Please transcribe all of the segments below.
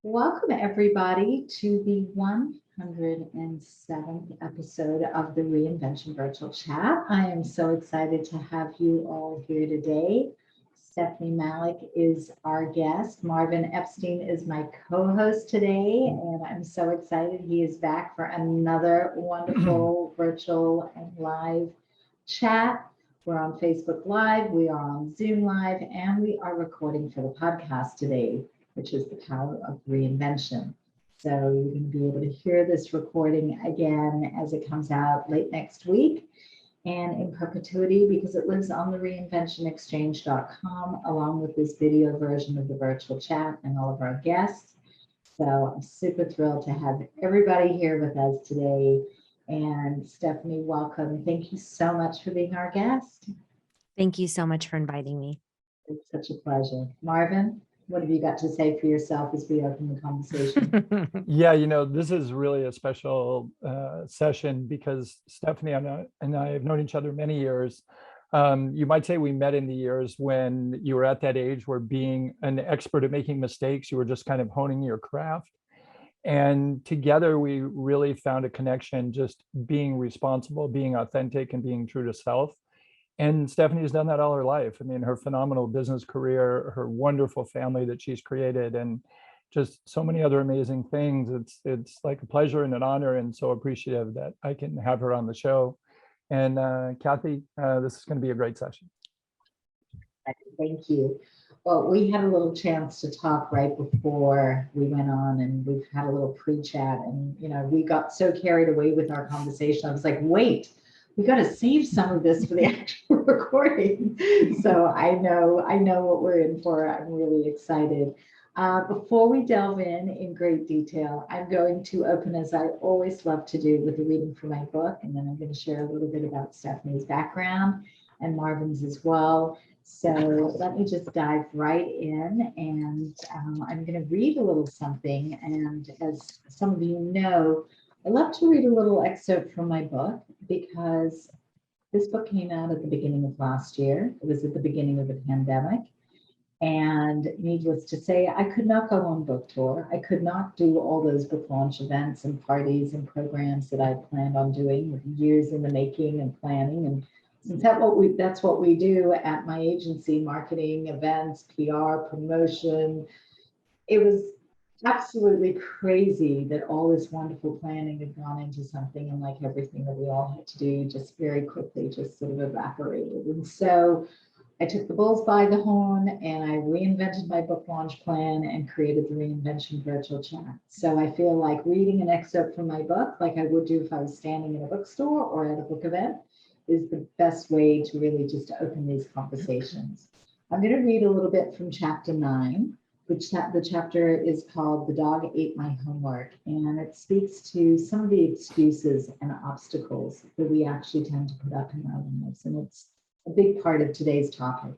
Welcome, everybody, to the 107th episode of the Reinvention Virtual Chat. I am so excited to have you all here today. Stephynie Malik is our guest. Marvin Epstein is my co-host today, and I'm so excited he is back for another wonderful virtual and live chat. We're on Facebook Live, we are on Zoom Live, and we are recording for the podcast today, which is the power of reinvention. So you're going to be able to hear this recording again as it comes out late next week and in perpetuity because it lives on the reinventionexchange.com along with this video version of the virtual chat and all of our guests. So I'm super thrilled to have everybody here with us today. And Stephynie, welcome. Thank you so much for being our guest. Thank you so much for inviting me. It's such a pleasure. Marvin, what have you got to say for yourself as we open the conversation? Yeah, this is really a special session because Stephynie and I have known each other many years. You might say we met in the years when you were at that age where being an expert at making mistakes, you were just kind of honing your craft. And together we really found a connection, just being responsible, being authentic, and being true to self. And Stephanie's done that all her life. I mean, her phenomenal business career, her wonderful family that she's created, and just so many other amazing things. It's like a pleasure and an honor, and so appreciative that I can have her on the show. And Kathy, this is going to be a great session. Thank you. Well, we had a little chance to talk right before we went on, and we've had a little pre-chat, and we got so carried away with our conversation. I was like, wait, we got to save some of this for the actual recording. So I know what we're in for. I'm really excited. Before we delve in great detail, I'm going to open, as I always love to do, with a reading from my book, and then I'm going to share a little bit about Stephanie's background and Marvin's as well. So let me just dive right in, and I'm going to read a little something. And as some of you know, I love to read a little excerpt from my book because this book came out at the beginning of last year. It was at the beginning of the pandemic. And needless to say, I could not go on book tour. I could not do all those book launch events and parties and programs that I planned on doing with years in the making and planning. And since that's what we do at my agency, marketing, events, PR, promotion, it was absolutely crazy that all this wonderful planning had gone into something, and like everything that we all had to do just very quickly just sort of evaporated. And so I took the bulls by the horn and I reinvented my book launch plan and created the Reinvention virtual chat. So I feel like reading an excerpt from my book, like I would do if I was standing in a bookstore or at a book event, is the best way to really just open these conversations. I'm going to read a little bit from chapter 9, which the chapter is called The Dog Ate My Homework, and it speaks to some of the excuses and obstacles that we actually tend to put up in our lives, and it's a big part of today's topic.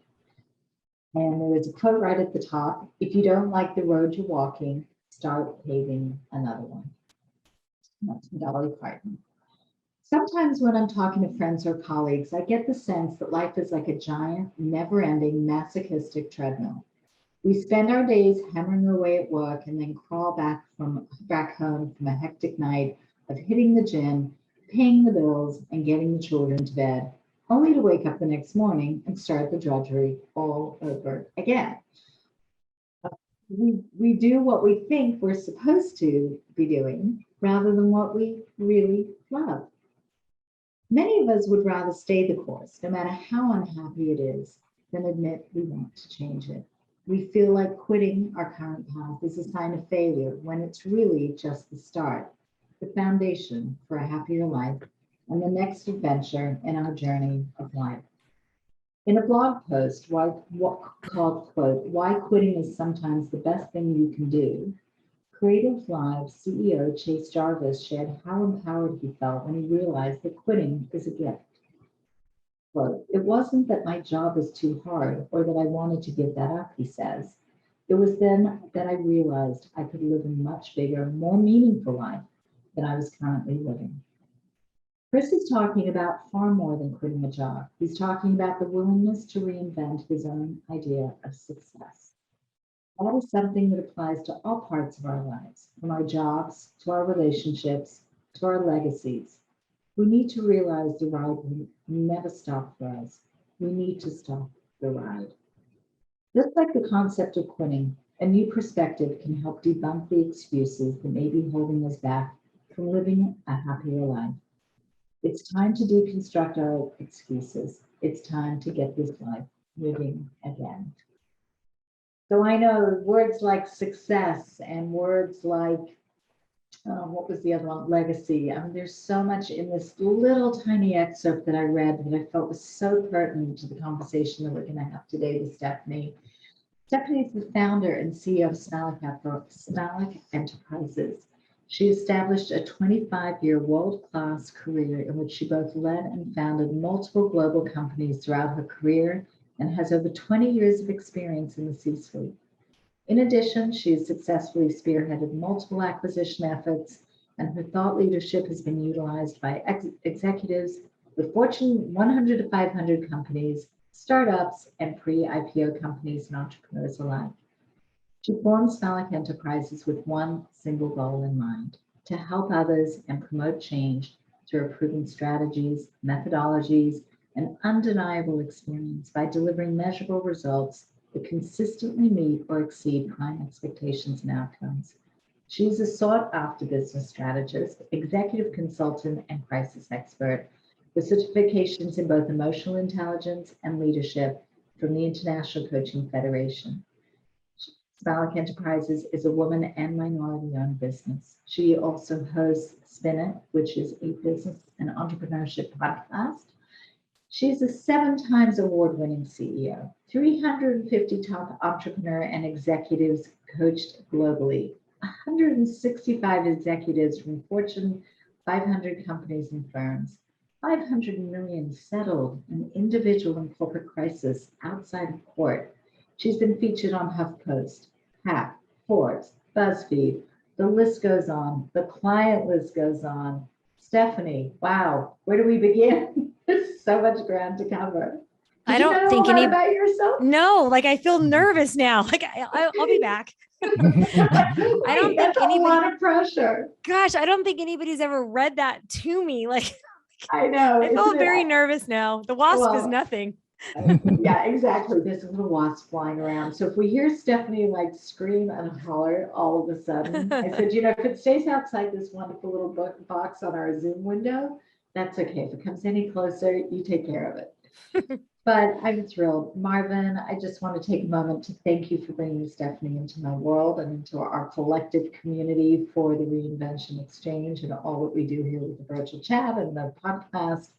And there is a quote right at the top: if you don't like the road you're walking, start paving another one. That's from Dolly Parton. Sometimes when I'm talking to friends or colleagues, I get the sense that life is like a giant, never-ending, masochistic treadmill. We spend our days hammering away at work and then crawl back home from a hectic night of hitting the gym, paying the bills, and getting the children to bed, only to wake up the next morning and start the drudgery all over again. We do what we think we're supposed to be doing rather than what we really love. Many of us would rather stay the course, no matter how unhappy it is, than admit we want to change it. We feel like quitting our current path is a sign of failure when it's really just the start, the foundation for a happier life and the next adventure in our journey of life. In a blog post called, quote, "Why Quitting is Sometimes the Best Thing You Can Do," Creative Live CEO Chase Jarvis shared how empowered he felt when he realized that quitting is a gift. Quote, "It wasn't that my job was too hard or that I wanted to give that up," he says. "It was then that I realized I could live a much bigger, more meaningful life than I was currently living." Chris is talking about far more than quitting a job. He's talking about the willingness to reinvent his own idea of success. That is something that applies to all parts of our lives, from our jobs to our relationships to our legacies. We need to realize the ride will never stop for us. We need to stop the ride. Just like the concept of quitting, a new perspective can help debunk the excuses that may be holding us back from living a happier life. It's time to deconstruct our excuses. It's time to get this life moving again. So I know words like success and words like, what was the other one? Legacy. There's so much in this little tiny excerpt that I read that I felt was so pertinent to the conversation that we're going to have today with Stephynie. Stephynie is the founder and CEO of SMALIK Enterprises. She established a 25-year world-class career in which she both led and founded multiple global companies throughout her career and has over 20 years of experience in the C-suite. In addition, she has successfully spearheaded multiple acquisition efforts, and her thought leadership has been utilized by executives with Fortune 100 to 500 companies, startups, and pre-IPO companies and entrepreneurs alike. She formed SMALIK Enterprises with one single goal in mind: to help others and promote change through proven strategies, methodologies, and undeniable experience by delivering measurable results that consistently meet or exceed client expectations and outcomes. She's a sought-after business strategist, executive consultant, and crisis expert with certifications in both emotional intelligence and leadership from the International Coaching Federation. SMALIK Enterprises is a woman and minority-owned business. She also hosts Spin It, which is a business and entrepreneurship podcast. She's a 7 times award-winning CEO, 350 top entrepreneur and executives coached globally, 165 executives from Fortune 500 companies and firms, 500 million settled in individual and corporate crisis outside of court. She's been featured on HuffPost, Hack, Forbes, BuzzFeed. The list goes on. The client list goes on. Stephynie, wow, where do we begin? There's so much ground to cover. I don't think any about yourself. No, like I feel nervous now. Like I'll be back. I don't think a lot of pressure. Gosh, I don't think anybody's ever read that to me. Like I know. I feel very nervous now. The wasp is nothing. Yeah, exactly. There's a little wasp flying around. So if we hear Stephynie like scream and holler all of a sudden, I said, if it stays outside this wonderful little box on our Zoom window, that's okay. If it comes any closer, you take care of it. But I'm thrilled. Marvin, I just want to take a moment to thank you for bringing Stephynie into my world and into our collective community for the Reinvention Exchange and all that we do here with the virtual chat and the podcast.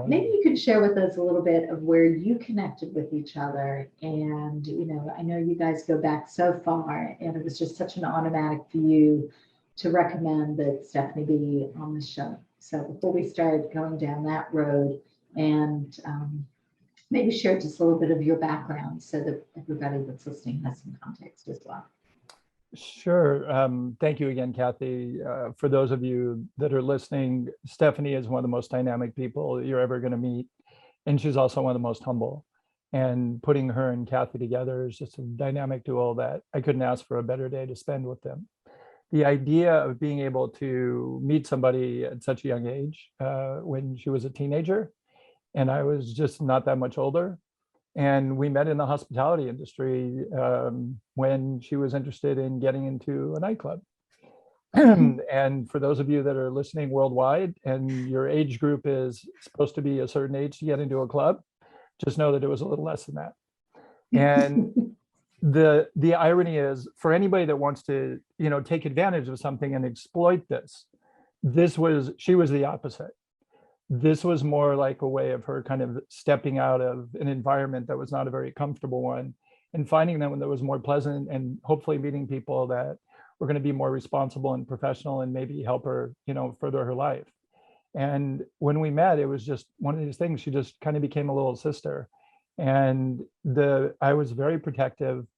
Maybe you could share with us a little bit of where you connected with each other. And, I know you guys go back so far, and it was just such an automatic for you to recommend that Stephynie be on the show. So before we start going down that road, and maybe share just a little bit of your background so that everybody that's listening has some context as well. Sure. Thank you again, Kathy. For those of you that are listening, Stephynie is one of the most dynamic people you're ever going to meet. And she's also one of the most humble. And putting her and Kathy together is just a dynamic duo that I couldn't ask for a better day to spend with them. The idea of being able to meet somebody at such a young age, when she was a teenager, and I was just not that much older. And we met in the hospitality industry when she was interested in getting into a nightclub. And for those of you that are listening worldwide and your age group is supposed to be a certain age to get into a club, just know that it was a little less than that. And the irony is, for anybody that wants to, take advantage of something and exploit this, she was the opposite. This was more like a way of her kind of stepping out of an environment that was not a very comfortable one and finding that one that was more pleasant, and hopefully meeting people that were going to be more responsible and professional and maybe help her, further her life. And when we met, it was just one of these things. She just kind of became a little sister. And I was very protective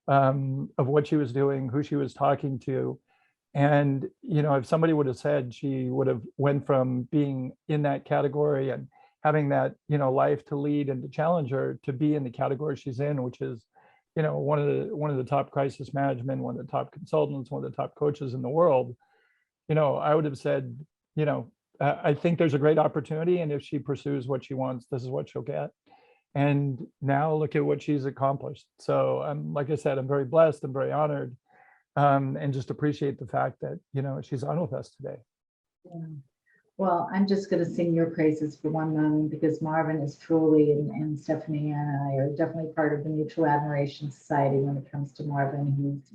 of what she was doing, who she was talking to. And, if somebody would have said she would have went from being in that category and having that, life to lead and to challenge her, to be in the category she's in, which is one of the top crisis management, one of the top consultants, one of the top coaches in the world, I would have said, I think there's a great opportunity, and if she pursues what she wants, this is what she'll get. And now look at what she's accomplished. So like I said, I'm very blessed. I'm very honored, and just appreciate the fact that, she's on with us today. Yeah. Well, I'm just going to sing your praises for one moment, because Marvin is truly, and Stephynie and I are definitely part of the Mutual Admiration Society when it comes to Marvin. He's,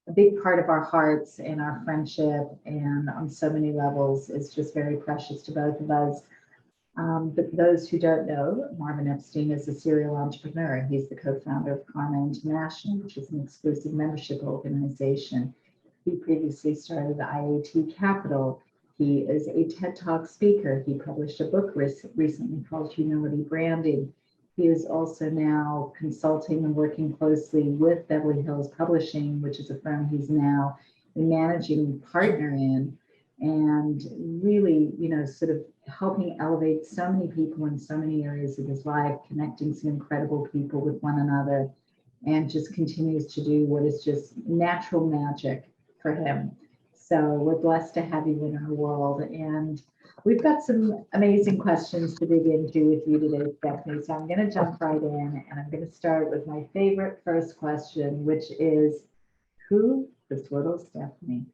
a big part of our hearts and our friendship, and on so many levels is just very precious to both of us. But those who don't know, Marvin Epstein is a serial entrepreneur. He's the co-founder of Karma International, which is an exclusive membership organization. He previously started IAT Capital. He is a TED Talk speaker. He published a book recently called Humility Branding. He is also now consulting and working closely with Beverly Hills Publishing, which is a firm he's now a managing partner in, and really, sort of helping elevate so many people in so many areas of his life, connecting some incredible people with one another, and just continues to do what is just natural magic for him. So we're blessed to have you in our world. And we've got some amazing questions to dig into with you today, Stephynie. So I'm going to jump right in, and I'm going to start with my favorite first question, which is, who is little Stephynie?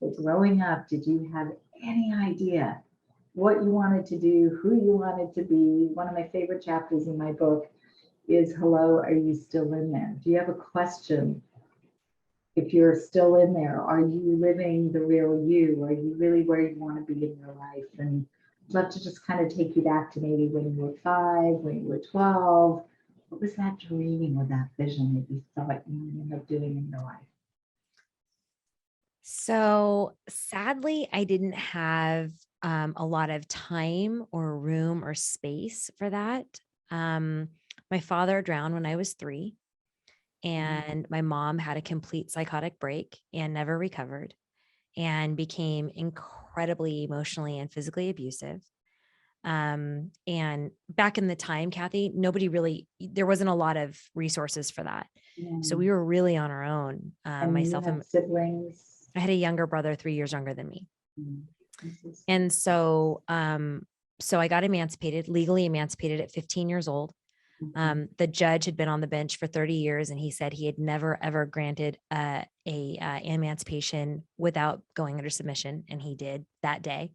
So growing up, did you have any idea what you wanted to do, who you wanted to be? One of my favorite chapters in my book is, hello, are you still in there? Do you have a question? If you're still in there, are you living the real you? Are you really where you want to be in your life? And I'd love to just kind of take you back to maybe when you were 5, when you were 12. What was that dream or that vision that you thought you would end up doing in your life? So sadly, I didn't have a lot of time or room or space for that. My father drowned when I was 3. And my mom had a complete psychotic break and never recovered, and became incredibly emotionally and physically abusive. And back in the time, Kathy, there wasn't a lot of resources for that. So we were really on our own. And Myself you and had siblings? I had a younger brother, 3 years younger than me. Mm. And so I got legally emancipated at 15 years old. The judge had been on the bench for 30 years, and he said he had never, ever granted a emancipation without going under submission. And he did that day.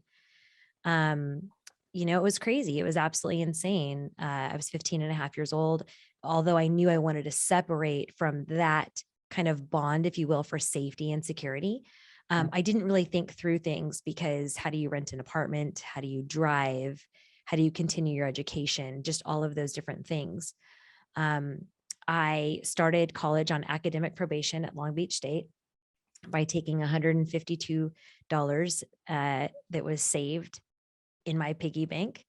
It was crazy. It was absolutely insane. I was 15 and a half years old. Although I knew I wanted to separate from that kind of bond, if you will, for safety and security. I didn't really think through things, because how do you rent an apartment? How do you drive? How do you continue your education? Just all of those different things. I started college on academic probation at Long Beach State by taking $152 that was saved in my piggy bank,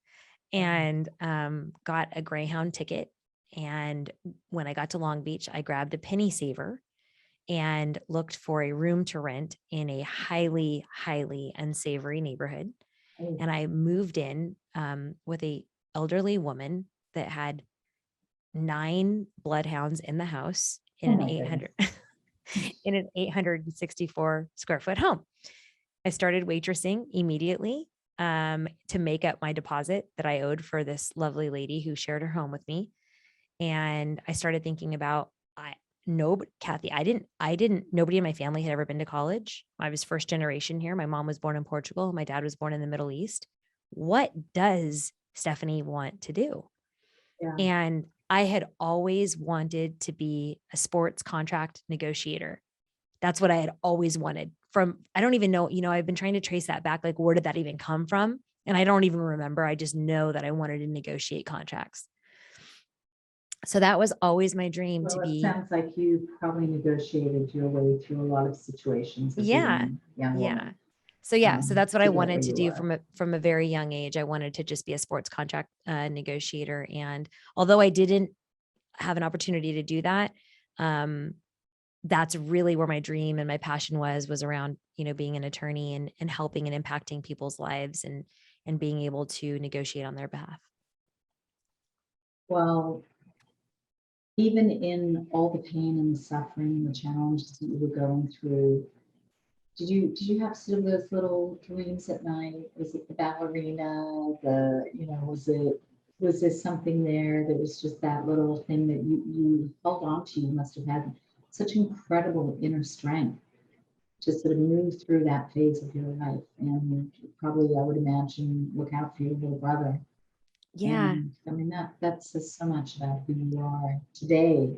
and got a Greyhound ticket. And when I got to Long Beach, I grabbed a penny saver and looked for a room to rent in a highly, highly unsavory neighborhood. And I moved in with a elderly woman that had 9 bloodhounds in the house in an 864 square foot home. I started waitressing immediately to make up my deposit that I owed for this lovely lady who shared her home with me. And I started thinking about, Kathy, nobody in my family had ever been to college. I was first generation here. My mom was born in Portugal. My dad was born in the Middle East. What does Stephynie want to do? Yeah. And I had always wanted to be a sports contract negotiator. That's what I had always wanted. I don't even know, I've been trying to trace that back. Like, where did that even come from? And I don't even remember. I just know that I wanted to negotiate contracts. So that was always my dream to be. It sounds like you probably negotiated your way through a lot of situations. Yeah. Woman. So that's what I wanted to do are. from a very young age. I wanted to just be a sports contract negotiator. And although I didn't have an opportunity to do that, that's really where my dream and my passion was around, being an attorney and helping and impacting people's lives and being able to negotiate on their behalf. Well, even in all the pain and the suffering and the challenges that you were going through, did you have sort of those little dreams at night? Was it the ballerina? Was there something there that was just that little thing that you held on to? You must have had such incredible inner strength to sort of move through that phase of your life. And probably, I would imagine, look out for your little brother. Yeah. And I mean, that says so much about who you are today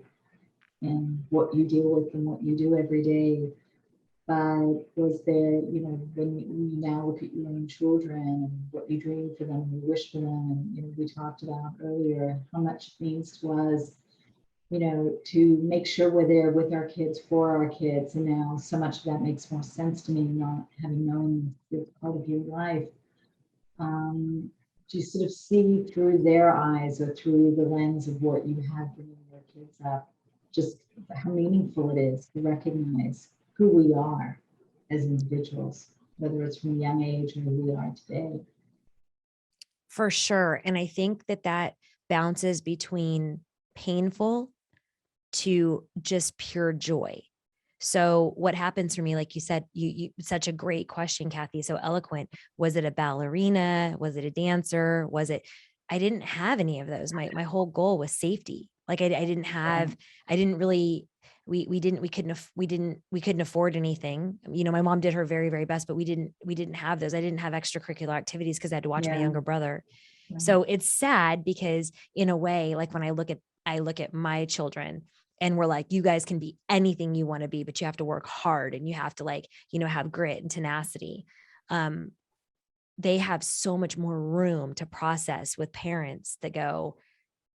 and what you deal with and what you do every day. But was there, when you now look at your own children and what you dream for them and you wish for them, and we talked about earlier how much it means to us, to make sure we're there with our kids, for our kids. And now so much of that makes more sense to me, not having known this part of your life. Do you sort of see through their eyes or through the lens of what you have bringing your kids up, just how meaningful it is to recognize who we are as individuals, whether it's from a young age or who we are today? For sure. And I think that bounces between painful to just pure joy. So what happens for me, like you said, you such a great question, Kathy, so eloquent. Was it a ballerina? Was it a dancer? I didn't have any of those. My whole goal was safety. Like I didn't really, we couldn't afford anything. My mom did her very, very best, but we didn't have those. I didn't have extracurricular activities because I had to watch my younger brother. So it's sad because in a way, like when I look at my children, and we're like, you guys can be anything you want to be, but you have to work hard and you have to have grit and tenacity. They have so much more room to process with parents that go,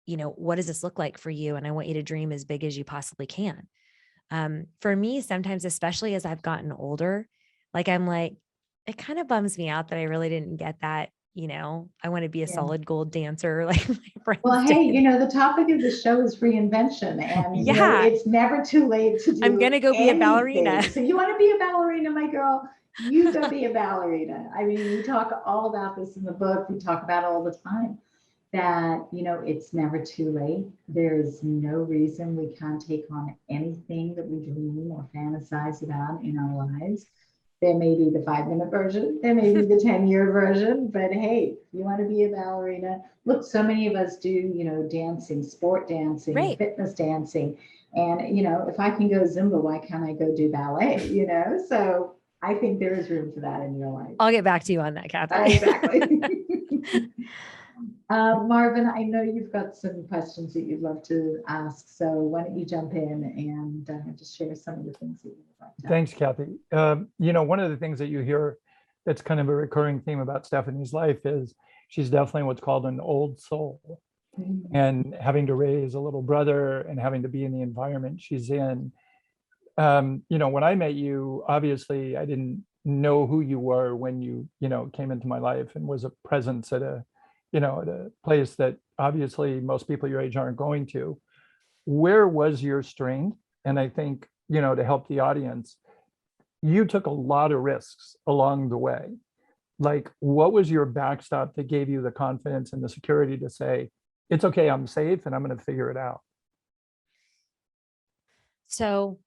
what does this look like for you? And I want you to dream as big as you possibly can. For me, sometimes, especially as I've gotten older, I'm like, it kind of bums me out that I really didn't get that. I want to be a solid gold dancer like my friends. Well, hey, the topic of the show is reinvention, and it's never too late to do. I'm gonna go be a ballerina. So you want to be a ballerina, my girl? You go be a ballerina. I mean, we talk all about this in the book. We talk about it all the time. That it's never too late. There's no reason we can't take on anything that we dream or fantasize about in our lives. There may be the 5-minute version, there may be the 10-year version, but hey, if you want to be a ballerina, look, so many of us do, dancing, sport dancing, right. Fitness dancing. And, if I can go Zumba, why can't I go do ballet, So I think there is room for that in your life. I'll get back to you on that, Kathy. Exactly. Marvin, I know you've got some questions that you'd love to ask, so why don't you jump in and just share some of the things that you'd like to. Thanks, Kathy. One of the things that you hear that's kind of a recurring theme about Stephanie's life is she's definitely what's called an old soul. Mm-hmm. And having to raise a little brother and having to be in the environment she's in. When I met you, obviously I didn't know who you were when you came into my life and was a presence at a place that obviously most people your age aren't going to. Where was your strength? And I think, to help the audience, you took a lot of risks along the way. Like, what was your backstop that gave you the confidence and the security to say, it's okay, I'm safe and I'm going to figure it out? So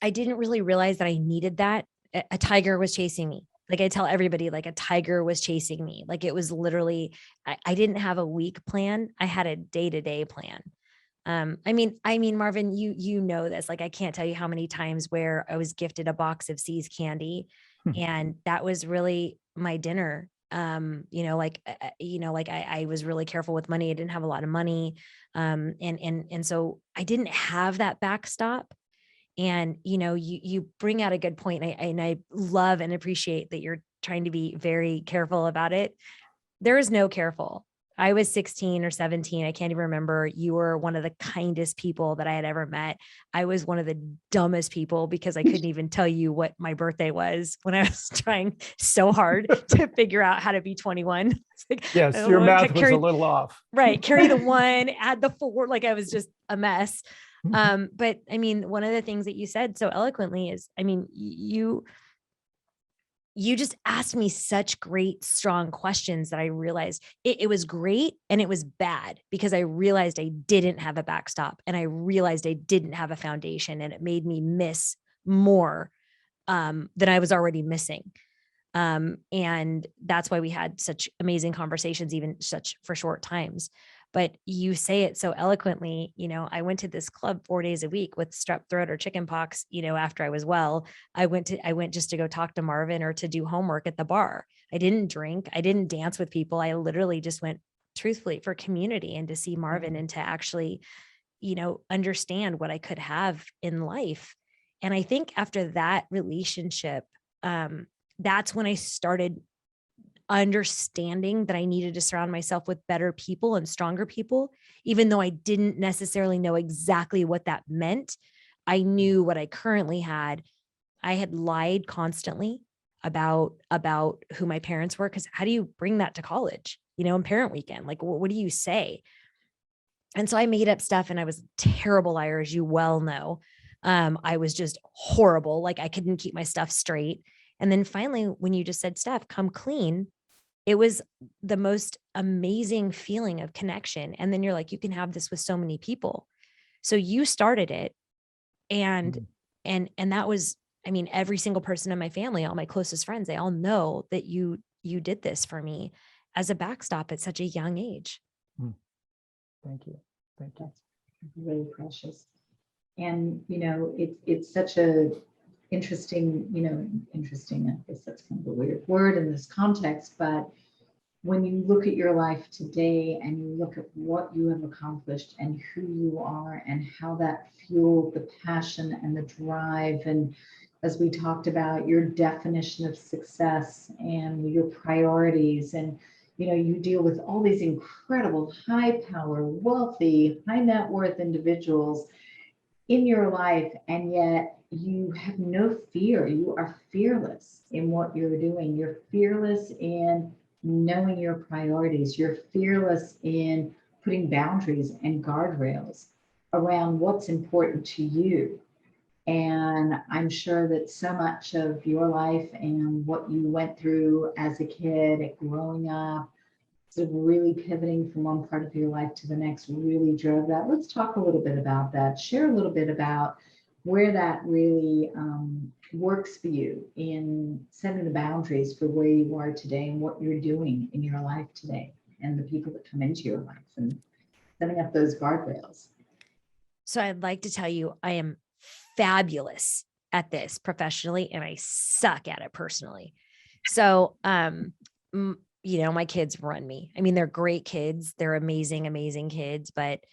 I didn't really realize that I needed that. A tiger was chasing me. Like I tell everybody, like a tiger was chasing me. Like it was literally, I didn't have a week plan. I had a day-to-day plan. I mean, Marvin, you know this, like, I can't tell you how many times where I was gifted a box of C's candy and that was really my dinner. I was really careful with money. I didn't have a lot of money. And so I didn't have that backstop. And, you bring out a good point. And I love and appreciate that you're trying to be very careful about it. There is no careful. I was 16 or 17. I can't even remember. You were one of the kindest people that I had ever met. I was one of the dumbest people because I couldn't even tell you what my birthday was when I was trying so hard to figure out how to be 21. Like, yes, your math was a little off. Right. Carry the 1, add the 4. Like I was just a mess. But I mean, one of the things that you said so eloquently is, I mean, you just asked me such great, strong questions that I realized it was great and it was bad, because I realized I didn't have a backstop, and I realized I didn't have a foundation, and it made me miss more than I was already missing. And that's why we had such amazing conversations, even such for short times. But you say it so eloquently. I went to this club 4 days a week with strep throat or chicken pox. After I was well, I went just to go talk to Marvin or to do homework at the bar. I didn't drink. I didn't dance with people. I literally just went, truthfully, for community and to see Marvin and to actually, understand what I could have in life. And I think after that relationship, that's when I started understanding that I needed to surround myself with better people and stronger people. Even though I didn't necessarily know exactly what that meant, I knew what I currently had. I had lied constantly about who my parents were, because how do you bring that to college, in parent weekend? Like, what do you say? And so I made up stuff, and I was a terrible liar, as you well know. I was just horrible. Like, I couldn't keep my stuff straight. And then finally, when you just said, Steph, come clean, it was the most amazing feeling of connection. And then you're like, you can have this with so many people. So you started it. And that was, every single person in my family, all my closest friends, they all know that you did this for me as a backstop at such a young age. Thank you. Thank you. That's really precious. And, it's such a interesting, I guess that's kind of a weird word in this context, but when you look at your life today and you look at what you have accomplished and who you are and how that fueled the passion and the drive, and as we talked about, your definition of success and your priorities, and you deal with all these incredible high power, wealthy, high net worth individuals in your life, and yet you have no fear. You are fearless in what you're doing. You're fearless in knowing your priorities. You're fearless in putting boundaries and guardrails around what's important to you. And I'm sure that so much of your life and what you went through as a kid, growing up, sort of really pivoting from one part of your life to the next, really drove that. Let's talk a little bit about that. Share a little bit about where that really works for you in setting the boundaries for where you are today and what you're doing in your life today and the people that come into your life and setting up those guardrails. So I'd like to tell you, I am fabulous at this professionally, and I suck at it personally. So, my kids run me. They're great kids. They're amazing, amazing kids, but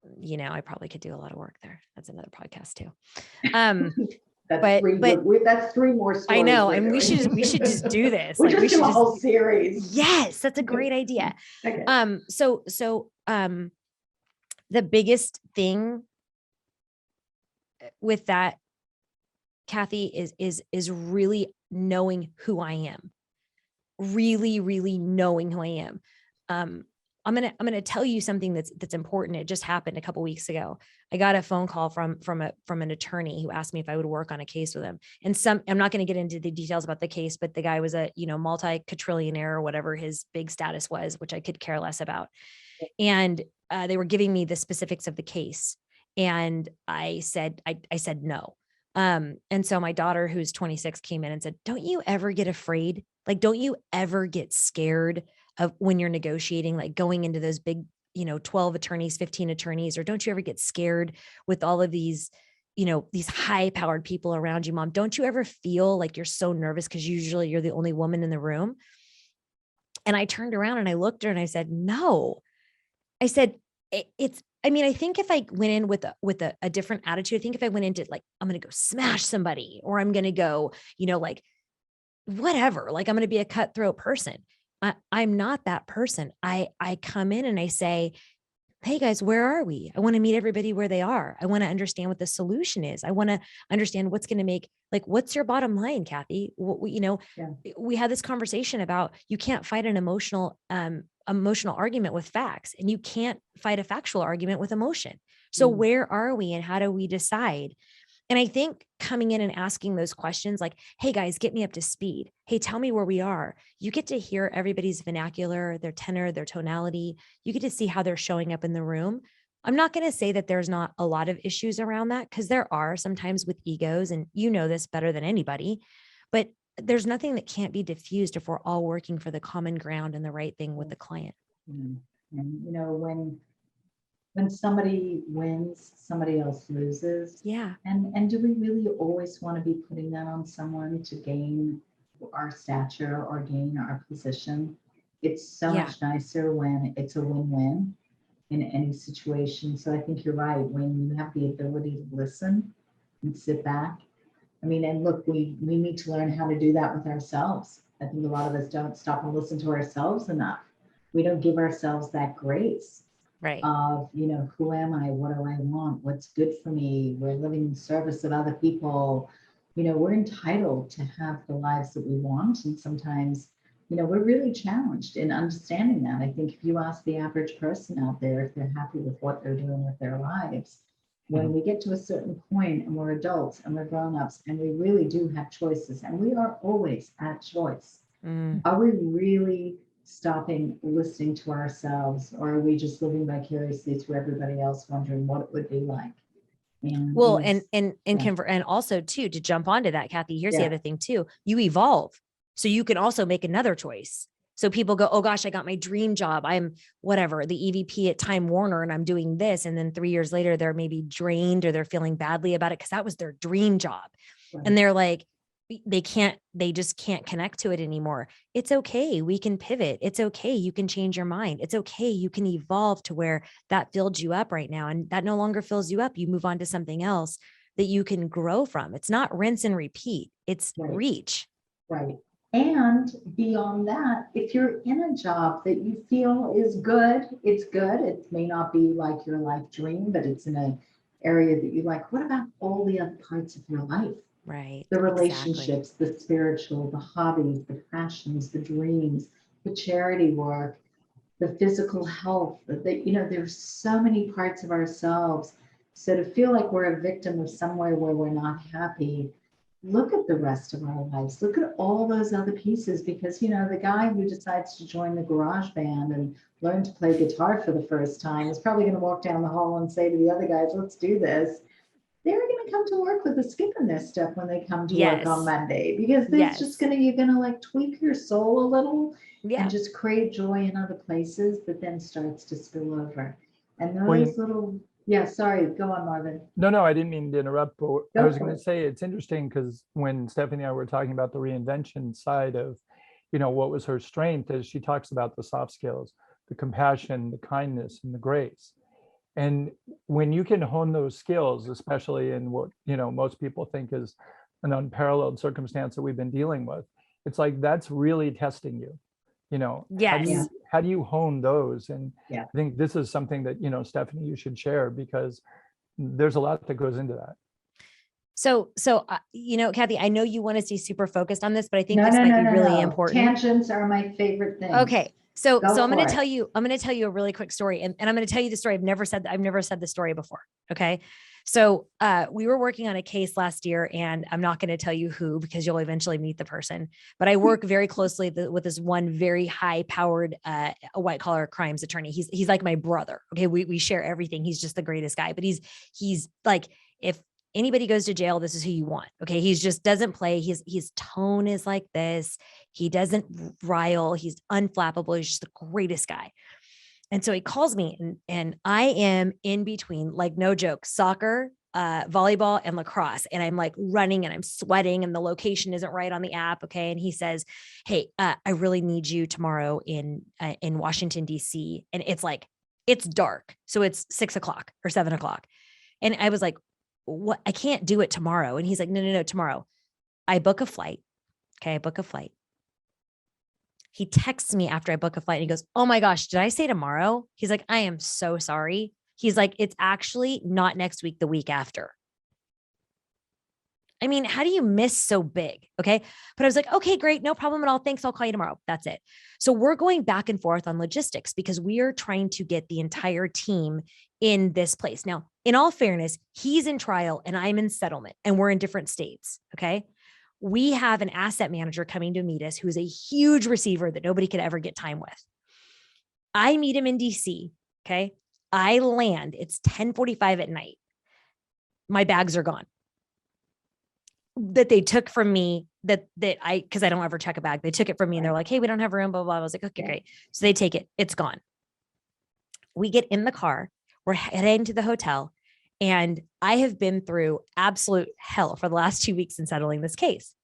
I probably could do a lot of work there. That's another podcast too. That's three more stories. I know. And we should just do this. We should do a whole series. Yes, that's a great idea. Okay. So the biggest thing with that, Kathy, is really knowing who I am. Really, really knowing who I am. I'm gonna tell you something that's important. It just happened a couple of weeks ago. I got a phone call from an attorney who asked me if I would work on a case with him. And I'm not going to get into the details about the case, but the guy was a multi-quadrillionaire or whatever his big status was, which I could care less about. And they were giving me the specifics of the case, and I said no. And so my daughter, who's 26, came in and said, "Don't you ever get afraid? Like, don't you ever get scared of when you're negotiating, like going into those big, 12 attorneys, 15 attorneys, or don't you ever get scared with all of these, these high powered people around you, Mom? Don't you ever feel like you're so nervous because usually you're the only woman in the room?" And I turned around and I looked at her and I said, "No." I said, I think if I went in with a different attitude, I think if I went into like, I'm going to go smash somebody, or I'm going to go, like whatever, like I'm going to be a cutthroat person. I'm not that person. I come in and I say, "Hey guys, where are we? I want to meet everybody where they are. I want to understand what the solution is. I want to understand what's going to make, like, what's your bottom line, Kathy?" We had this conversation about you can't fight an emotional argument with facts, and you can't fight a factual argument with emotion. So where are we and how do we decide? And I think coming in and asking those questions like, hey guys, get me up to speed. Hey, tell me where we are. You get to hear everybody's vernacular, their tenor, their tonality. You get to see how they're showing up in the room. I'm not going to say that there's not a lot of issues around that, because there are sometimes with egos, and you know this better than anybody, but there's nothing that can't be diffused if we're all working for the common ground and the right thing with the client. And when somebody wins, somebody else loses. Yeah. And do we really always want to be putting that on someone to gain our stature or gain our position? It's so much nicer when it's a win-win in any situation. So I think you're right. When you have the ability to listen and sit back. I mean, and look, we need to learn how to do that with ourselves. I think a lot of us don't stop and listen to ourselves enough. We don't give ourselves that grace. Right. Of, who am I? What do I want? What's good for me? We're living in service of other people. We're entitled to have the lives that we want. And sometimes, we're really challenged in understanding that. I think if you ask the average person out there if they're happy with what they're doing with their lives, when we get to a certain point and we're adults and we're grown-ups and we really do have choices, and we are always at choice, are we really stopping listening to ourselves, or are we just living vicariously through everybody else, wondering what it would be like? And well, and also too, to jump onto that, Kathy, here's the other thing too, you evolve. So you can also make another choice. So people go, oh gosh, I got my dream job. I'm whatever, the EVP at Time Warner, and I'm doing this. And then 3 years later, they're maybe drained or they're feeling badly about it because that was their dream job. Right. And they're like, they just can't connect to it anymore. It's okay. We can pivot. It's okay. You can change your mind. It's okay. You can evolve to where that filled you up right now, and that no longer fills you up. You move on to something else that you can grow from. It's not rinse and repeat. It's reach. Right. And beyond that, if you're in a job that you feel is good, it's good. It may not be like your life dream, but it's in an area that you like. What about all the other parts of your life? Right. The relationships, the spiritual, the hobbies, the passions, the dreams, the charity work, the physical health, there's so many parts of ourselves. So to feel like we're a victim of somewhere where we're not happy, look at the rest of our lives. Look at all those other pieces, because, the guy who decides to join the garage band and learn to play guitar for the first time is probably going to walk down the hall and say to the other guys, let's do this. They're going to come to work with a skip in their step when they come to work on Monday, because there's just you're going to like tweak your soul a little and just create joy in other places that then starts to spill over. And those sorry, go on, Marvin. No, I didn't mean to interrupt, but I was going to say it's interesting because when Stephynie and I were talking about the reinvention side of, what was her strength, is she talks about the soft skills, the compassion, the kindness, and the grace. And when you can hone those skills, especially in what, most people think is an unparalleled circumstance that we've been dealing with, it's like, that's really testing you. How do you hone those? And I think this is something that, Stephynie, you should share, because there's a lot that goes into that. So, Kathy, I know you want to stay super focused on this, but I think this might be really important. Tangents are my favorite thing. Okay. So I'm going to tell you a really quick story, and I'm going to tell you the story. I've never said the story before. Okay. So we were working on a case last year, and I'm not going to tell you who, because you'll eventually meet the person, but I work very closely with this one very high powered white collar crimes attorney. He's like my brother. Okay. We share everything. He's just the greatest guy, but he's like, if anybody goes to jail, this is who you want. Okay. He's just doesn't play. His tone is like this. He doesn't rile. He's unflappable. He's just the greatest guy. And so he calls me, and I am in between, like, no joke, soccer, volleyball, and lacrosse. And I'm like running and I'm sweating and the location isn't right on the app. Okay. And he says, hey, I really need you tomorrow in Washington, DC. And it's dark. So it's 6 o'clock or 7 o'clock. And I was like, what? I can't do it tomorrow. And he's like, no, tomorrow. I book a flight. Okay. I book a flight. He texts me after I book a flight and he goes, oh my gosh, did I say tomorrow? He's like, I am so sorry. He's like, it's actually not next week, the week after. I mean, how do you miss so big? Okay. But I was like, okay, great. No problem at all. Thanks. I'll call you tomorrow. That's it. So we're going back and forth on logistics because we are trying to get the entire team in this place. Now, in all fairness, he's in trial and I'm in settlement and we're in different states. Okay. We have an asset manager coming to meet us who is a huge receiver that nobody could ever get time with. I meet him in DC. Okay. I land. It's 10:45 at night. My bags are gone that they took from me because I don't ever check a bag. They took it from me and they're like, hey, we don't have room, blah, blah, blah. I was like, okay, great. So they take it. It's gone. We get in the car. We're heading to the hotel. And I have been through absolute hell for the last 2 weeks in settling this case.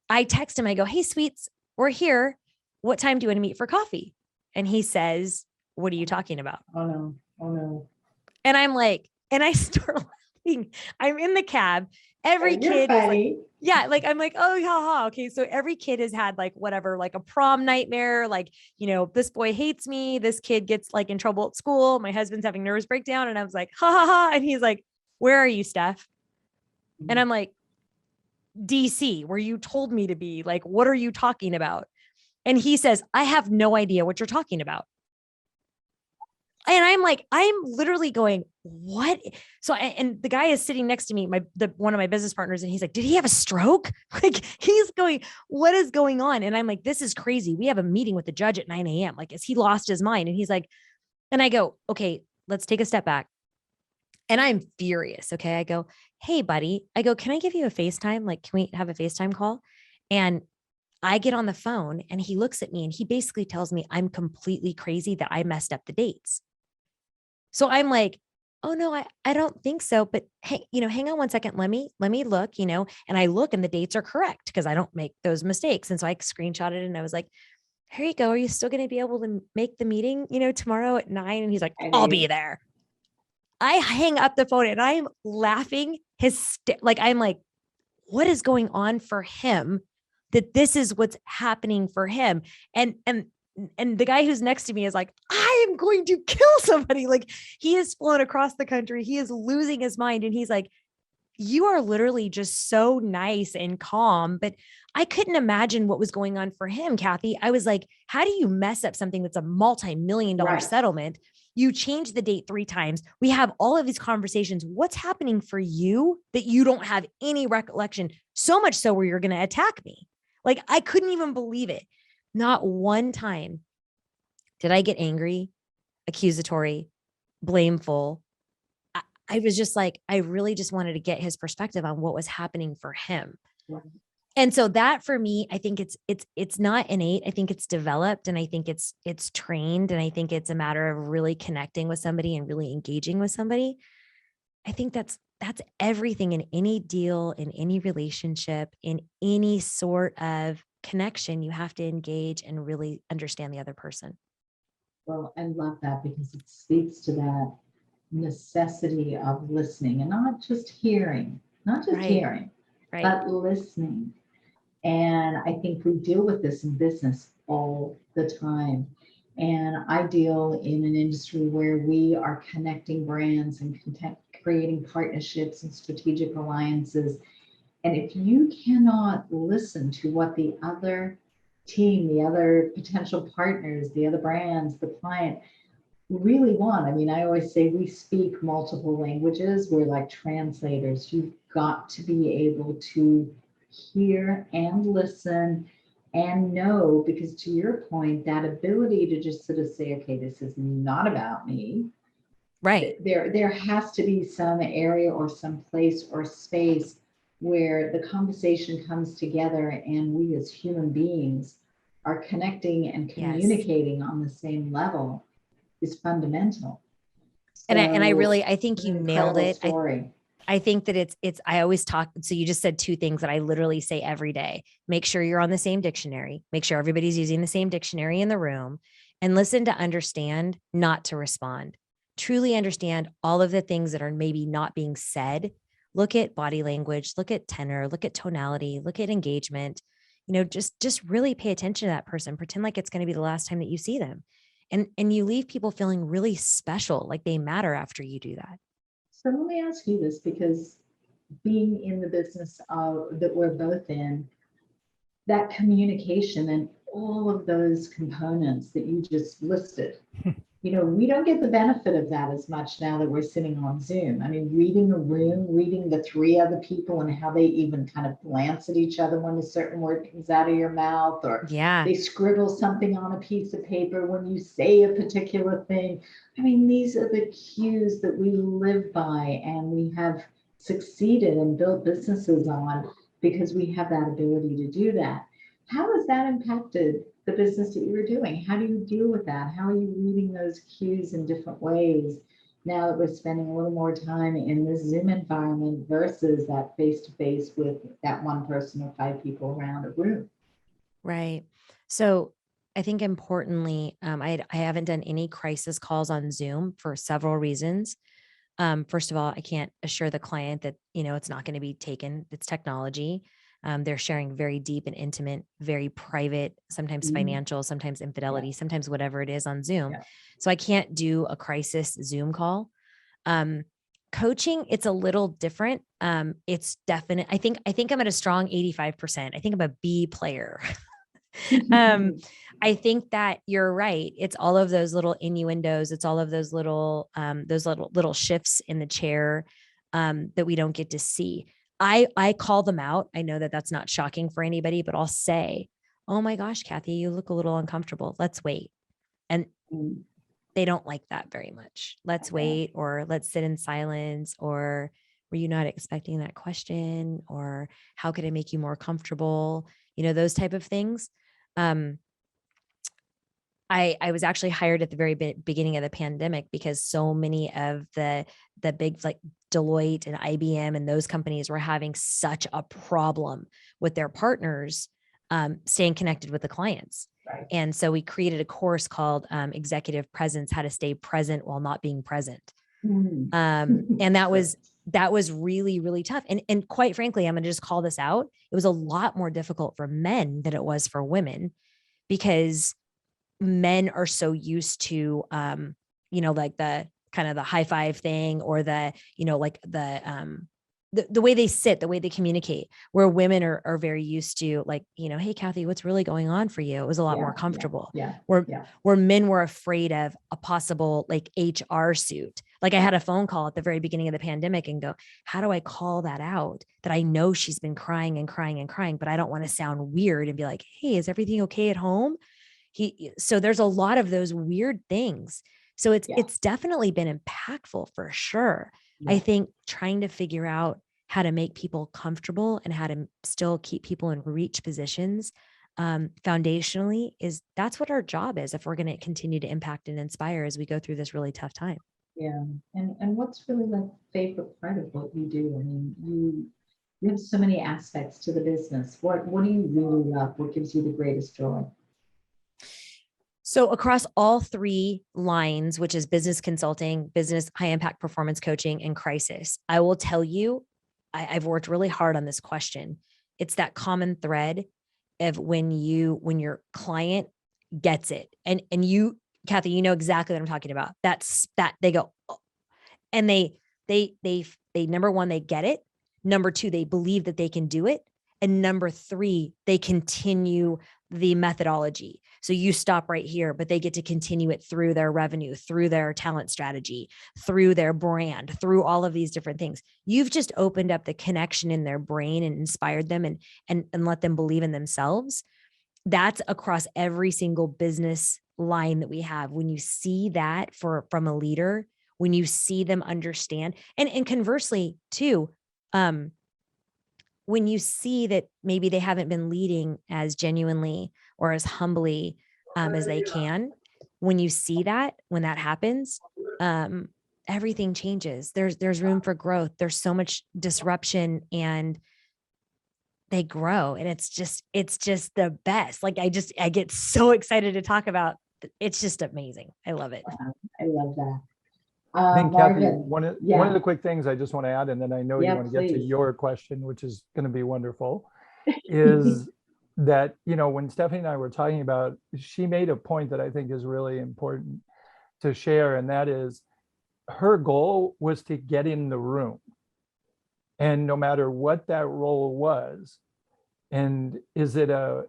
I text him. I go, hey, sweets, we're here. What time do you want to meet for coffee? And he says, what are you talking about? Oh no. Oh no. And I'm like, and I start laughing. I'm in the cab. Every kid is like, yeah, like, I'm like, oh, haha. Okay. So every kid has had like whatever, like a prom nightmare, like, this boy hates me. This kid gets like in trouble at school. My husband's having nervous breakdown. And I was like, ha ha ha. And he's like, where are you, Steph? And I'm like, DC, where you told me to be. Like, what are you talking about? And he says, I have no idea what you're talking about. And I'm like, I'm literally going, what? So, and the guy is sitting next to me, one of my business partners, and he's like, did he have a stroke? Like, he's going, what is going on? And I'm like, this is crazy. We have a meeting with the judge at 9 a.m. Like, has he lost his mind? And he's like, and I go, okay, let's take a step back. And I'm furious. Okay. I go, hey, buddy, I go, can I give you a FaceTime? Like, can we have a FaceTime call? And I get on the phone and he looks at me and he basically tells me I'm completely crazy that I messed up the dates. So I'm like, oh no, I don't think so. But hey, hang on one second. Let me look, and I look and the dates are correct because I don't make those mistakes. And so I screenshotted it and I was like, here you go. Are you still going to be able to make the meeting, tomorrow at 9? And he's like, I'll be there. I hang up the phone and I'm laughing I'm like, what is going on for him that this is what's happening for him? And the guy who's next to me is like, I am going to kill somebody. Like, he is flown across the country. He is losing his mind. And he's like, you are literally just so nice and calm. But I couldn't imagine what was going on for him, Kathy. I was like, how do you mess up something that's a multi-million-dollar settlement? You change the date 3 times. We have all of these conversations. What's happening for you that you don't have any recollection? So much so where you're going to attack me. Like, I couldn't even believe it. Not one time did I get angry, accusatory, blameful. I was just like, I really just wanted to get his perspective on what was happening for him. Right. And so that for me, I think it's not innate. I think it's developed and I think it's trained. And I think it's a matter of really connecting with somebody and really engaging with somebody. I think that's everything in any deal, in any relationship, in any sort of connection. You have to engage and really understand the other person. Well, I love that because it speaks to that necessity of listening and not just hearing, but listening. And I think we deal with this in business all the time. And I deal in an industry where we are connecting brands and creating partnerships and strategic alliances. And if you cannot listen to what the other team, the other potential partners, the other brands, the client really want, I mean, I always say we speak multiple languages. We're like translators. You've got to be able to hear and listen and know, because to your point, that ability to just sort of say, okay, this is not about me. Right. There has to be some area or some place or space where the conversation comes together and we as human beings are connecting and communicating on the same level is fundamental. And I think you nailed it. Story. I think that I always talk. So you just said 2 things that I literally say every day. Make sure you're on the same dictionary, make sure everybody's using the same dictionary in the room, and listen to understand, not to respond. Truly understand all of the things that are maybe not being said. Look at body language, look at tenor, look at tonality, look at engagement, just really pay attention to that person. Pretend like it's going to be the last time that you see them. And you leave people feeling really special, like they matter after you do that. So let me ask you this, because being in the business that we're both in, that communication and all of those components that you just listed, we don't get the benefit of that as much now that we're sitting on Zoom. I mean, reading a room, reading the three other people and how they even kind of glance at each other when a certain word comes out of your mouth, or Yeah. they scribble something on a piece of paper when you say a particular thing. I mean, these are the cues that we live by and we have succeeded and built businesses on because we have that ability to do that. How has that impacted the business that you were doing? How do you deal with that? How are you reading those cues in different ways now that we're spending a little more time in this Zoom environment versus that face-to-face with that one person or five people around a room? Right. So I think importantly, I haven't done any crisis calls on Zoom for several reasons. First of all, I can't assure the client that, it's not going to be taken. It's technology. They're sharing very deep and intimate, very private, sometimes financial, sometimes infidelity, sometimes whatever it is on Zoom. Yeah. So I can't do a crisis Zoom call. Coaching, it's a little different. It's definite. I think I'm at a strong 85%. I think I'm a B player. I think that you're right. It's all of those little innuendos. It's all of those little shifts in the chair that we don't get to see. I call them out. I know that that's not shocking for anybody, but I'll say, "Oh my gosh, Kathy, you look a little uncomfortable. Let's wait." And they don't like that very much. Let's wait, or let's sit in silence, or were you not expecting that question? Or how could I make you more comfortable? Those type of things. I was actually hired at the very beginning of the pandemic because so many of the big like Deloitte and IBM and those companies were having such a problem with their partners staying connected with the clients. Right. And so we created a course called Executive Presence: How to Stay Present While Not Being Present. And that was really, really tough. And quite frankly, I'm going to just call this out. It was a lot more difficult for men than it was for women, because men are so used to, like the kind of the high five thing, or the, like the way they sit, the way they communicate, where women are very used to, like, hey, Kathy, what's really going on for you? It was a lot more comfortable. Where men were afraid of a possible like HR suit. Like I had a phone call at the very beginning of the pandemic and go, how do I call that out? That I know she's been crying and crying and crying, but I don't want to sound weird and be like, hey, is everything okay at home? So there's a lot of those weird things. So it's definitely been impactful for sure. Yeah. I think trying to figure out how to make people comfortable and how to still keep people in reach positions foundationally that's what our job is if we're going to continue to impact and inspire as we go through this really tough time. Yeah. And what's really the favorite part of what you do? I mean, you have so many aspects to the business. What do you really love? What gives you the greatest joy? So across all three lines, which is business consulting, business high impact performance coaching, and crisis, I will tell you, I've worked really hard on this question. It's that common thread of when your client gets it, and you, Kathy, you know exactly what I'm talking about. That they go, oh, and they number one, they get it. Number two, they believe that they can do it. And number three, they continue the methodology. So you stop right here, but they get to continue it through their revenue, through their talent strategy, through their brand, through all of these different things. You've just opened up the connection in their brain and inspired them and let them believe in themselves. That's across every single business line that we have. When you see that from a leader, when you see them understand, and conversely too, when you see that maybe they haven't been leading as genuinely or as humbly as they can, when you see that, when that happens, everything changes. There's room for growth. There's so much disruption, and they grow, and it's just the best. Like I get so excited to talk about. It's just amazing. I love it. I love that. I think, Kathy, Marvin, one of the quick things I just want to add, and then I know you want to get to please. your question, which is going to be wonderful, is that, when Stephynie and I were talking about, she made a point that I think is really important to share, and that is her goal was to get in the room. And no matter what that role was, and is it a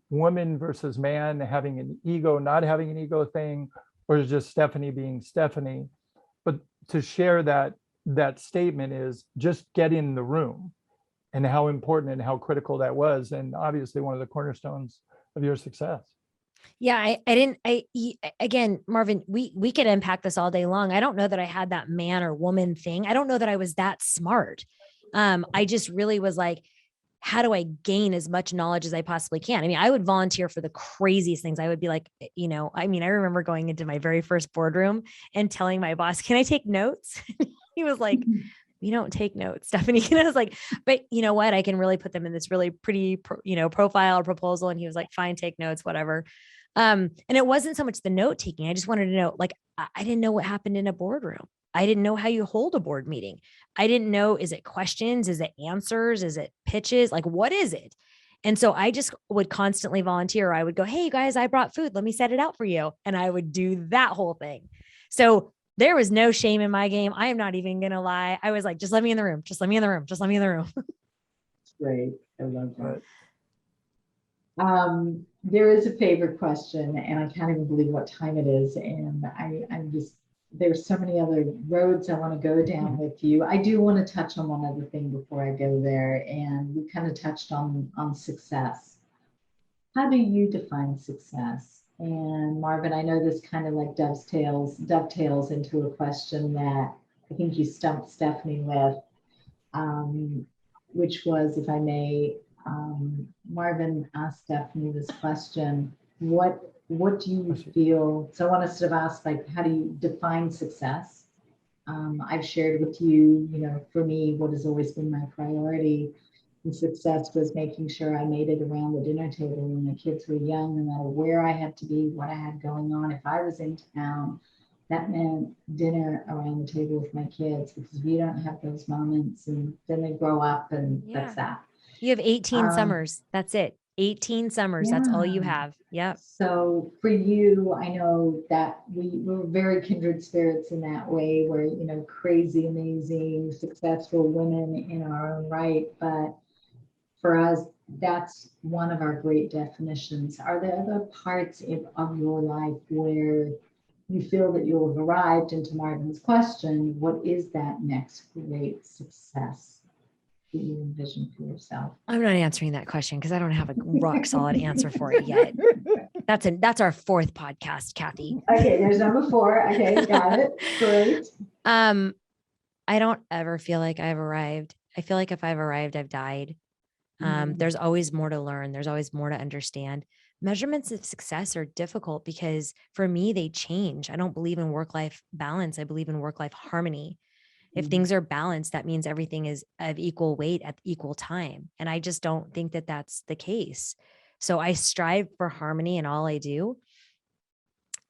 woman versus man having an ego, not having an ego thing, or is just Stephynie being Stephynie? But to share that statement is just get in the room, and how important and how critical that was, and obviously one of the cornerstones of your success. Yeah, again, Marvin, we could unpack this all day long. I don't know that I had that man or woman thing. I don't know that I was that smart. I just really was like, how do I gain as much knowledge as I possibly can? I mean, I would volunteer for the craziest things. I would be like, I remember going into my very first boardroom and telling my boss, can I take notes? He was like, you don't take notes, Stephynie. And I was like, but you know what? I can really put them in this really pretty, profile or proposal. And he was like, fine, take notes, whatever. And it wasn't so much the note taking. I just wanted to know, like, I didn't know what happened in a boardroom. I didn't know how you hold a board meeting. I didn't know, is it questions? Is it answers? Is it pitches? Like, what is it? And so I just would constantly volunteer. I would go, hey, you guys, I brought food. Let me set it out for you. And I would do that whole thing. So there was no shame in my game. I am not even going to lie. I was like, just let me in the room. Just let me in the room. Just let me in the room. Great. I love that. There is a favorite question, and I can't even believe what time it is. And I'm just, there's so many other roads I want to go down with you. I do want to touch on one other thing before I go there. And we kind of touched on success. How do you define success? And Marvin, I know this kind of like dovetails into a question that I think you stumped Stephynie with, which was, if I may, Marvin asked Stephynie this question: what do you feel? So I want to sort of ask, like, how do you define success? I've shared with you, for me, what has always been my priority in success was making sure I made it around the dinner table when my kids were young, no matter where I had to be, what I had going on. If I was in town, that meant dinner around the table with my kids, because if you don't have those moments, and then they grow up, and that's that. You have 18 summers. That's it. 18 summers. Yeah. That's all you have. Yep. So for you, I know that we're very kindred spirits in that way. We're, crazy, amazing, successful women in our own right. But for us, that's one of our great definitions. Are there other parts of your life where you feel that you have arrived? Into Marvin's question, what is that next great success that you envision for yourself? I'm not answering that question because I don't have a rock solid answer for it yet. That's our fourth podcast, Kathy. Okay, there's number 4. Okay, got it. Great. I don't ever feel like I've arrived. I feel like if I've arrived, I've died. There's always more to learn. There's always more to understand. Measurements of success are difficult because for me, they change. I don't believe in work-life balance. I believe in work-life harmony. If things are balanced, that means everything is of equal weight at equal time. And I just don't think that that's the case. So I strive for harmony in all I do.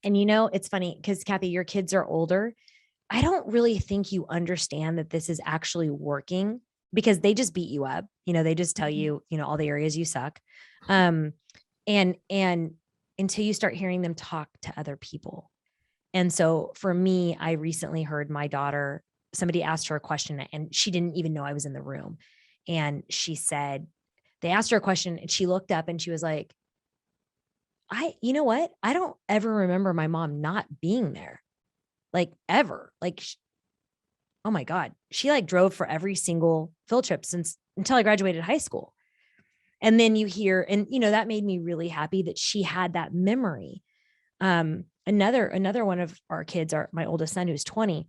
And it's funny because Kathy, your kids are older. I don't really think you understand that this is actually working because they just beat you up. They just tell you, all the areas you suck. And until you start hearing them talk to other people. And so for me, I recently heard my daughter, somebody asked her a question and she didn't even know I was in the room. And she said, they asked her a question and she looked up and she was like, you know what? I don't ever remember my mom not being there. Like ever. Like, oh my God. She like drove for every single field trip until I graduated high school. And then you hear, and that made me really happy that she had that memory. Another one of our kids, my oldest son, who's 20,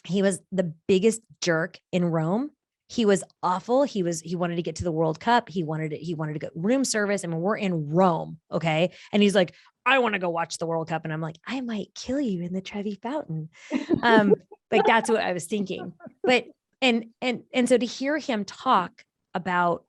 he was the biggest jerk in Rome. He was awful. He wanted to get to the World Cup. He wanted to go room service. I mean, we're in Rome. Okay. And he's like, I want to go watch the World Cup. And I'm like, I might kill you in the Trevi Fountain. Like that's what I was thinking. But, and so to hear him talk about,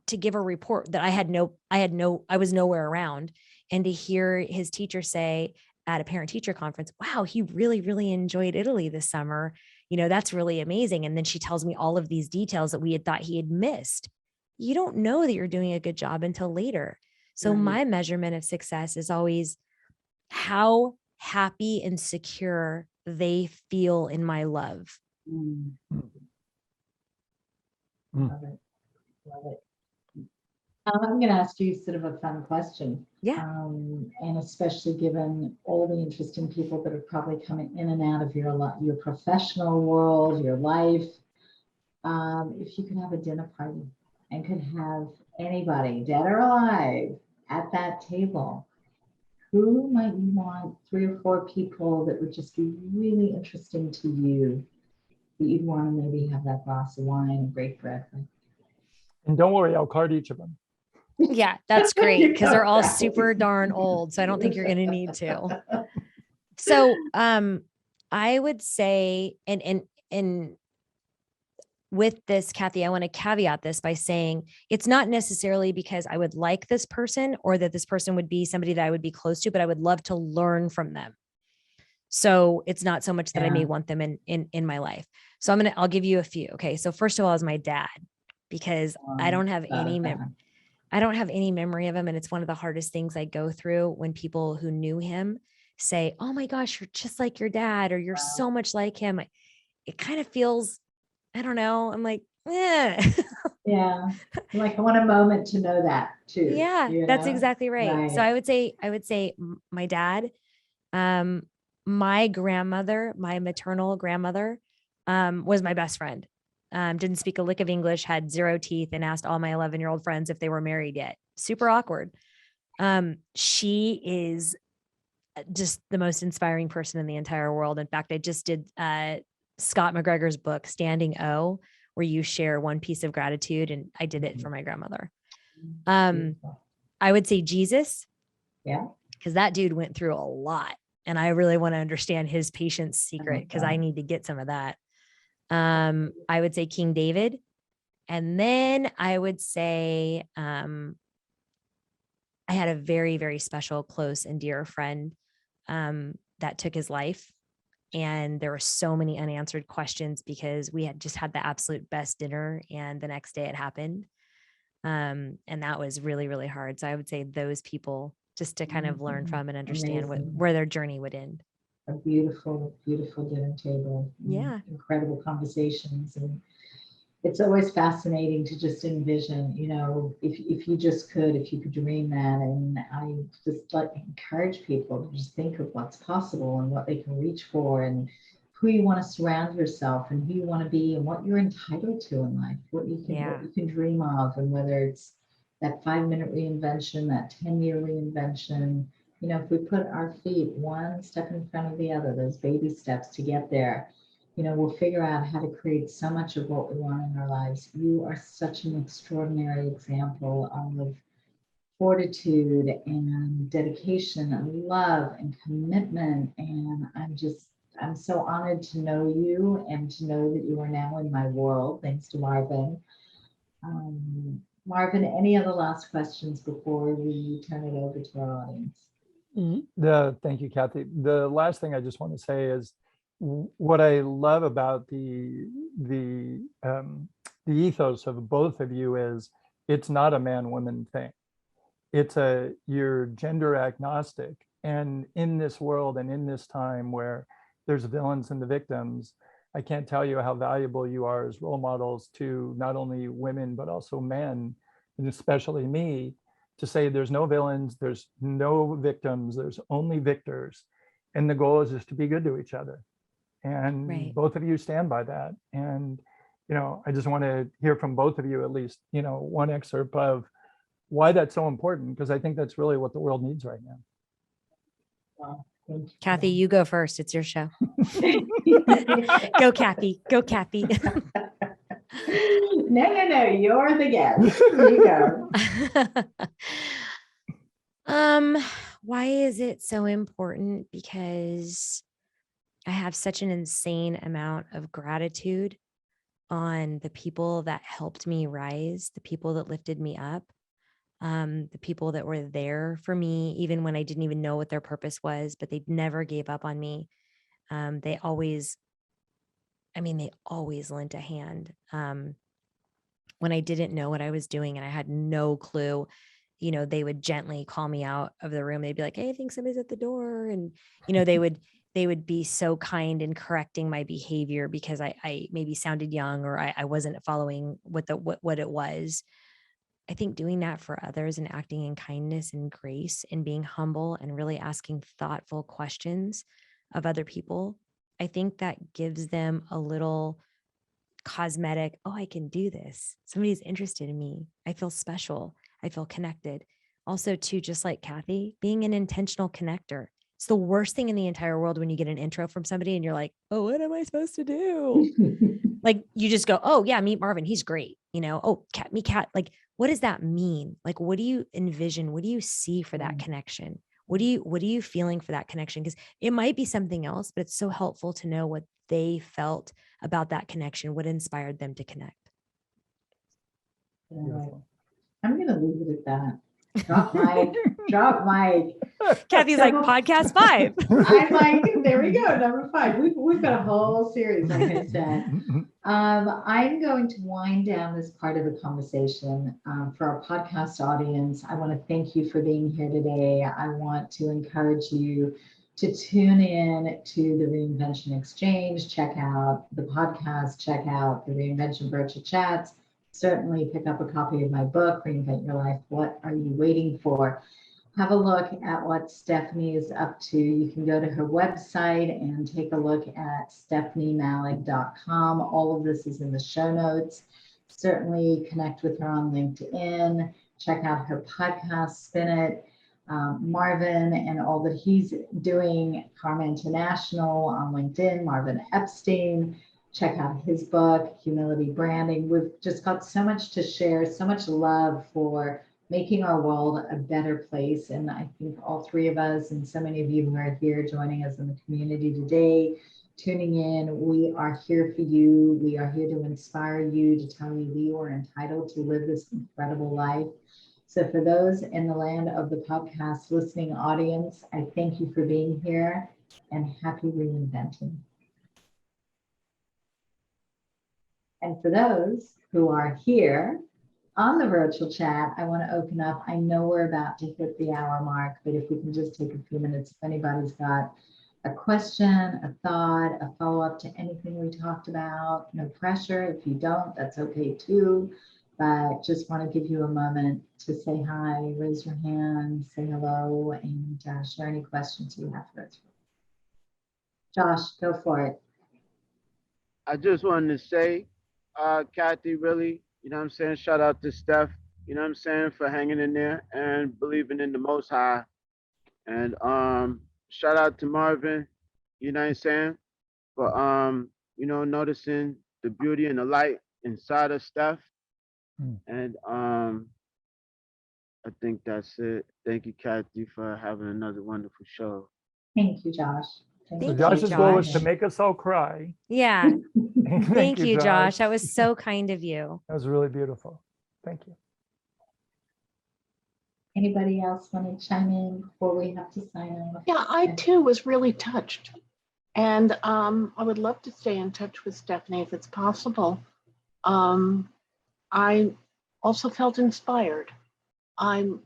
to give a report that I was nowhere around, and to hear his teacher say at a parent teacher conference, wow, he really, really enjoyed Italy this summer. That's really amazing. And then she tells me all of these details that we had thought he had missed. You don't know that you're doing a good job until later. So my measurement of success is always how happy and secure they feel in my love. Love it. Love it. I'm going to ask you sort of a fun question. Yeah. And especially given all the interesting people that are probably coming in and out of your professional world, your life. If you could have a dinner party and could have anybody, dead or alive, at that table, who might you want 3 or 4 people that would just be really interesting to you that you'd want to maybe have that glass of wine and break bread with? And don't worry, I'll card each of them. Yeah, that's great because they're all Right. super darn old. So I don't think you're going to need to. So I would say, and with this, Kathy, I want to caveat this by saying it's not necessarily because I would like this person or that this person would be somebody that I would be close to, but I would love to learn from them. So it's not so much that I may want them in my life. So I'll give you a few. Okay. So first of all is my dad, because I don't have any memory of him. And it's one of the hardest things I go through when people who knew him say, "Oh my gosh, you're just like your dad," or "You're so much like him." It kind of feels, I don't know. I'm like, eh. Yeah. Like I want a moment to know that too. Yeah, that's exactly right. So Right. I would say my dad, my grandmother, my maternal grandmother, was my best friend. Didn't speak a lick of English, had 0 teeth, and asked all my 11-year-old friends if they were married yet. Super awkward. She is just the most inspiring person in the entire world. In fact, I just did Scott McGregor's book, Standing O, where you share one piece of gratitude, and I did it for my grandmother. I would say Jesus. Yeah. Because that dude went through a lot, and I really want to understand his patience secret because I need to get some of that. I would say King David. And then I would say I had a very, very special, close and dear friend that took his life. And there were so many unanswered questions because we had just had the absolute best dinner. And the next day it happened. And that was really, really hard. So I would say those people, just to kind of learn from and understand where their journey would end. A beautiful, beautiful dinner table. Yeah. Incredible conversations. And it's always fascinating to just envision, if you just could, if you could dream that. And I just encourage people to just think of what's possible and what they can reach for and who you want to surround yourself and who you want to be and what you're entitled to in life, what you can dream of, and whether it's that 5-minute reinvention, that 10-year reinvention. If we put our feet one step in front of the other, those baby steps to get there, we'll figure out how to create so much of what we want in our lives. You are such an extraordinary example of fortitude and dedication and love and commitment. And I'm so honored to know you and to know that you are now in my world, thanks to Marvin. Marvin, any other last questions before we turn it over to our audience? Thank you, Kathy. The last thing I just want to say is what I love about the ethos of both of you is it's not a man-woman thing. You're gender agnostic. And in this world and in this time where there's villains and the victims, I can't tell you how valuable you are as role models to not only women, but also men, and especially me, to say there's no villains, there's no victims, there's only victors. And the goal is just to be good to each other. And both of you stand by that. And, I just want to hear from both of you, at least, one excerpt of why that's so important, because I think that's really what the world needs right now. Well, Kathy, you go first. It's your show. Go, Kathy. Go, Kathy. No. You're the guest. You go. Why is it so important? Because I have such an insane amount of gratitude on the people that helped me rise, the people that lifted me up, the people that were there for me, even when I didn't even know what their purpose was, but they never gave up on me. They always lent a hand. When I didn't know what I was doing and I had no clue, they would gently call me out of the room. They'd be like, "Hey, I think somebody's at the door." And, they would they would be so kind in correcting my behavior because I maybe sounded young or I wasn't following what it was. I think doing that for others and acting in kindness and grace and being humble and really asking thoughtful questions of other people, I think that gives them a little cosmetic, oh, I can do this. Somebody's interested in me. I feel special. I feel connected. Also, too, just like Kathy, being an intentional connector. It's the worst thing in the entire world when you get an intro from somebody and you're like, oh, what am I supposed to do? Like you just go, oh yeah, meet Marvin. He's great. Oh, meet Kat. Like, what does that mean? Like, what do you envision? What do you see for that connection? What are you feeling for that connection? Because it might be something else, but it's so helpful to know what they felt about that connection, what inspired them to connect. Beautiful. I'm going to leave it at that. Drop mic. Kathy's like, podcast 5. I'm like, there we go, number 5. We've got a whole series, like I said. I'm going to wind down this part of the conversation. For our podcast audience, I want to thank you for being here today. I want to encourage you to tune in to the Reinvention Exchange, check out the podcast, check out the Reinvention Virtual Chats. Certainly pick up a copy of my book, Reinvent Your Life. What are you waiting for? Have a look at what Stephynie is up to. You can go to her website and take a look at stephiniemalik.com. All of this is in the show notes. Certainly connect with her on LinkedIn. Check out her podcast, Spin It. Marvin and all that he's doing, Karma International on LinkedIn, Marvin Epstein. Check out his book, Humility Branding. We've just got so much to share, so much love for making our world a better place. And I think all 3 of us and so many of you who are here joining us in the community today, tuning in, we are here for you. We are here to inspire you, to tell you you are entitled to live this incredible life. So for those in the land of the podcast listening audience, I thank you for being here and happy reinventing. And for those who are here on the virtual chat, I want to open up. I know we're about to hit the hour mark, but if we can just take a few minutes, if anybody's got a question, a thought, a follow-up to anything we talked about, no pressure. If you don't, that's okay too. But just want to give you a moment to say hi, raise your hand, say hello, and share any questions you have for us. Josh, go for it. I just wanted to say, Kathy, really, you know what I'm saying? Shout out to Steph, you know what I'm saying, for hanging in there and believing in the Most High. And shout out to Marvin, you know what I'm saying, for noticing the beauty and the light inside of Steph. And I think that's it. Thank you, Kathy, for having another wonderful show. Thank you, Josh. So Josh's goal was to make us all cry. Yeah. Thank you, Josh. Josh. That was so kind of you. That was really beautiful. Thank you. Anybody else want to chime in before we have to sign off? Yeah, I too was really touched. And I would love to stay in touch with Stephynie if it's possible. I also felt inspired. I'm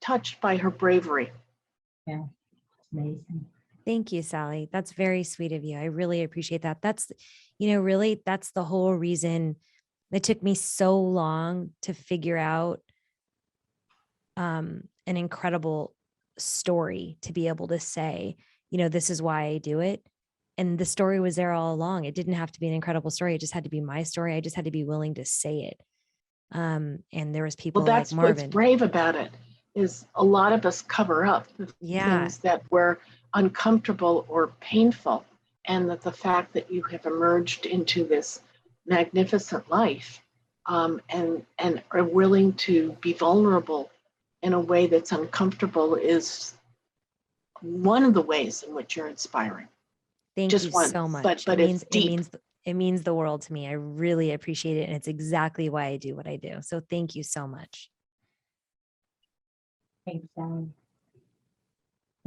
touched by her bravery. Yeah, it's amazing. Thank you, Sally. That's very sweet of you. I really appreciate that. That's, really, that's the whole reason it took me so long to figure out an incredible story to be able to say, this is why I do it. And the story was there all along. It didn't have to be an incredible story. It just had to be my story. I just had to be willing to say it. And there was people that's like Marvin. What's brave about it is a lot of us cover up the things that were uncomfortable or painful. And that the fact that you have emerged into this magnificent life and are willing to be vulnerable in a way that's uncomfortable is one of the ways in which you're inspiring. Thank you so much. But it means the world to me. I really appreciate it. And it's exactly why I do what I do. So thank you so much. Thanks, Sally.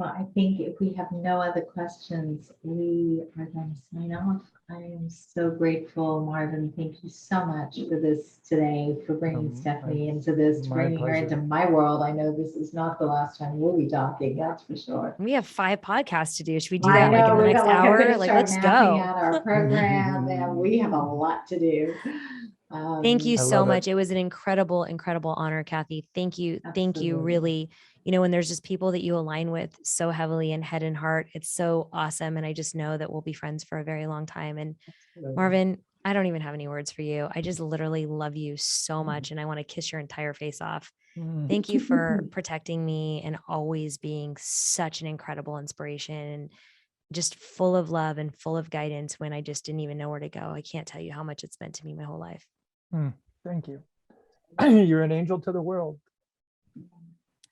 Well, I think if we have no other questions, we are going to sign off. I am so grateful, Marvin. Thank you so much for this today, for bringing Stephynie into this, my bringing her into pleasure. my world. I know this is not the last time we'll be talking, that's for sure. We have 5 podcasts to do. Should we do I that like in know, the we next got I'm hour? gonna Like, start let's mapping go. out our program, and we have a lot to do. Thank you I so love it. much. It was an incredible, incredible honor, Kathy. Thank you. Thank you. Absolutely. Really, when there's just people that you align with so heavily in head and heart, it's so awesome. And I just know that we'll be friends for a very long time. And Absolutely. Marvin, I don't even have any words for you. I just literally love you so much. And I want to kiss your entire face off. Thank you for protecting me and always being such an incredible inspiration and just full of love and full of guidance when I just didn't even know where to go. I can't tell you how much it's meant to me my whole life. Thank you. You're an angel to the world.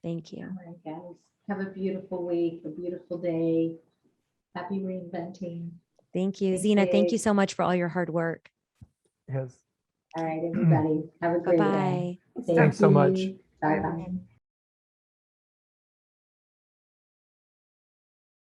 Thank you. All right, guys. Have a beautiful week, a beautiful day. Happy reinventing. Thank you. Thank Zena, thank you. you so much for all your hard work. Yes. All right, everybody. Have a great Bye-bye. day. Thanks so much. Bye-bye.